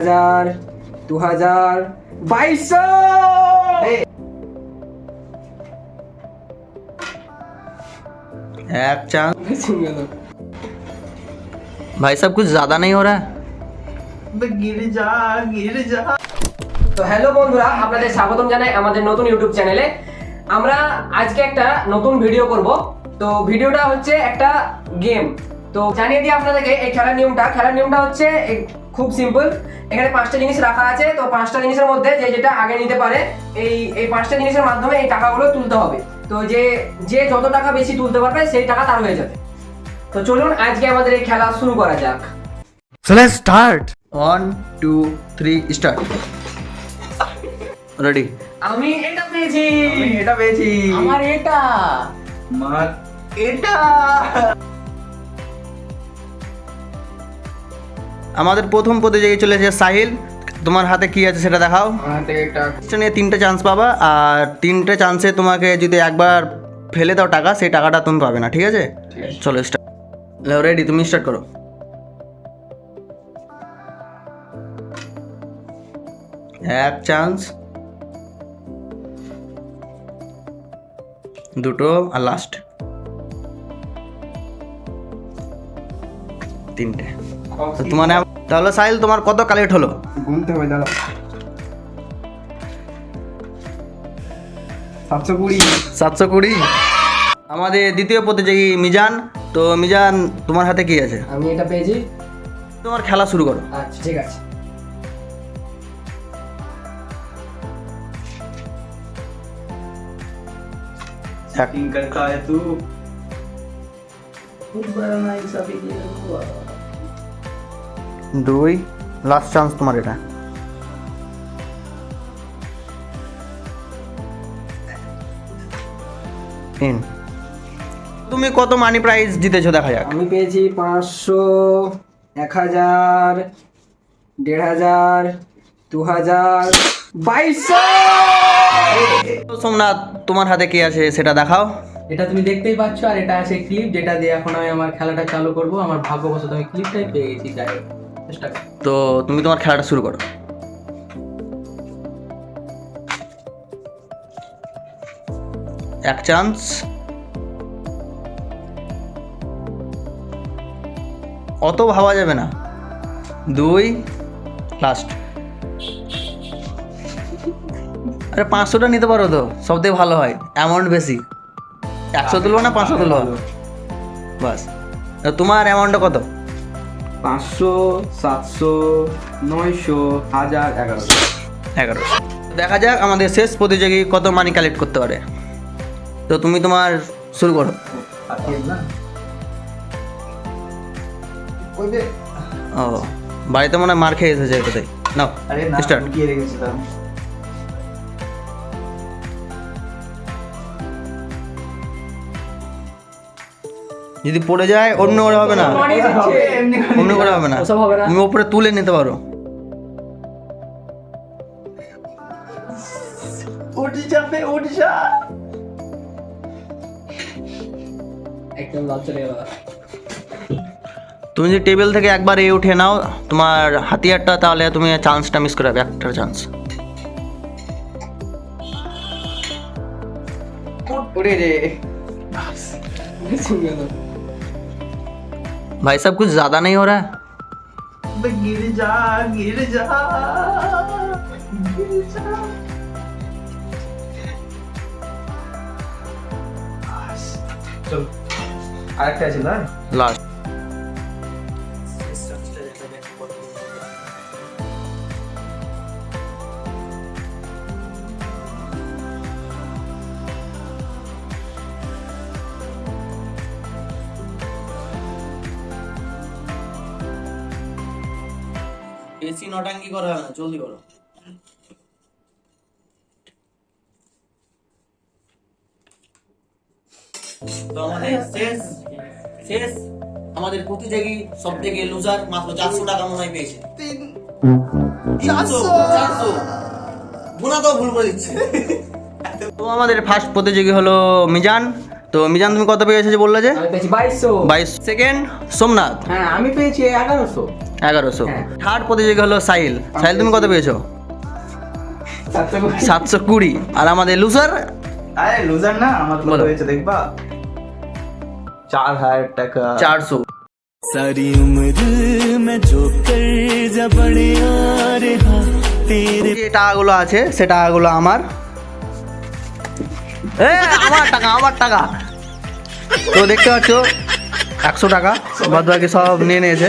हजार 2200 एक चांस। भाई साहब कुछ ज्यादा नहीं हो रहा है? गिर जा। তো হ্যালো বন্ধুরা, আপনাদের স্বাগতম জানাই আমাদের নতুন ইউটিউব চ্যানেলে। আমরা আজকে একটা নতুন ভিডিও করব। তো ভিডিওটা হচ্ছে একটা গেম। তো জানিয়ে দিই আপনাদেরকে এই খেলার নিয়মটা হচ্ছে খুব সিম্পল। এখানে 5টা জিনিস রাখা আছে। তো 5টা জিনিসের মধ্যে যেটা আগে নিতে পারে এই 5টা জিনিসের মাধ্যমে এই টাকাগুলো তুলতে হবে। তো যে যত টাকা বেশি তুলতে পারবে সেই টাকা তার হয়ে যাবে। তো চলুন আজকে আমাদের এই খেলা শুরু করা যাক। So let's start. 1 2 3 start. Ready? আমি এটা পেয়েছি। এটা পেয়েছি। আমার এটা। আমার এটা। আমাদের প্রথম প্রতিযোগী চলেছে সাহিল। তোমার হাতে কি আছে সেটা দেখাও। আমার হাতে একটা নিয়ে 3টে চান্স পাবা, আর 3টে চান্সে তোমাকে যদি একবার ফেলে দাও টাকা, সেই টাকাটা তুমি পাবে না, ঠিক আছে? চলো স্টার্ট। রেডি, তুমি স্টার্ট করো। এক চান্স, দুটো, আর লাস্ট 3টে। তো তোমার তাহলে সাহিল তোমার কত কালেক্ট হলো? গুনতে হবে, দাঁড়াও। 720। আমাদের দ্বিতীয় প্রতিযোগী মিজান। তো মিজান, তোমার হাতে কি আছে? আমি এটা পেয়েছি। তোমার খেলা শুরু করো। আচ্ছা ঠিক আছে। सेटिंग करता है तू। দুই, লাস্ট চান্স তোমার এটা। তিন। তুমি কত মানি প্রাইজ জিতেছো দেখা যাক। আমি পেয়েছি 500, 1000, 1500, 2000, 2200। সোমনাথ, তোমার হাতে কি আছে সেটা দেখাও। এটা তুমি দেখতেই পাচ্ছ, আর এটা আছে ক্লিপ, যেটা দিয়ে এখন আমি আমার খেলাটা চালু করব। আমার ভাগ্যবশত আমি ক্লিপটাই পেয়ে গেছি। যাই হোক, চেষ্টা করি। তো তুমি তোমার খেলাটা শুরু করো। এক চান্স, অত ভাবা যাবে না। দুই, লাস্ট। আরে 500টা নিতে পারো তো, সব থেকে ভালো হয়, অ্যামাউন্ট বেশি। 100 তুলবো না 500 তুলবো, বাস। তোমার অ্যামাউন্টটা কত? 500, 700, 900, 1000, 1100। 11। দেখা যাক আমাদের শেষ প্রতিযোগী কত মানি কালেক্ট করতে পারে। তো তুমি তোমার শুরু করো। ও, বাড়িতে মনে হয় মার খেয়ে এসেছে কোথায়। নাও আরে না, স্টার্ট। লুকিয়ে রেখেছিলাম। যদি পড়ে যায় অন্য করে হবে না, অন্য করে হবে না, ওসব হবে না। তুমি ওপরে তুলে নিতে পারো। উঠ যাবে, উঠ যা। একদম লাল চলে গেল। তুমি যদি টেবিল থেকে একবার উঠে নাও তোমার হাতিয়ারটা, তাহলে তুমি চান্সটা মিস করে যাবে, একটা চান্স। उड़े रे। भाई साहब कुछ ज्यादा नहीं हो रहा है? गिर जा, गिर जा, गिर जा। चल, আরেকটা আছে না? लास्ट। বেশি নটাঙ্গি করা হবে না, জলদি করো। তো আমাদের শেষ আমাদের প্রতিযোগী সব থেকে লুজার, মাত্র 400 টাকা মনে হয় পেয়েছে। 400 গুণা তো ভুল করে দিচ্ছে। তো আমাদের ফার্স্ট প্রতিযোগী হলো মিজান। তো মিজান তুমি কত পেয়েছো যে বললে যে আমি পেয়েছি 2200। 22। সেকেন্ড সোমনাথ হ্যাঁ আমি পেয়েছি 1100। 1100। হ্যাঁ। থার্ড প্রতিযোগী হলো সাহিল। সাহিল তুমি কত পেয়েছো? 720। 720। আর আমাদের লুজার আরে লুজার না, আমার কত বলো। হয়েছে দেখবা? 4000 টাকা। 400। सारी उम्र में जो कर्जा बड़े आ रहा तेरे যে টাকাগুলো আছে সে টাকাগুলো আমার আমার টাকা তো দেখতে পাচ্ছ 100 টাকা বাদ বাকি সব নিয়ে নিয়েছে।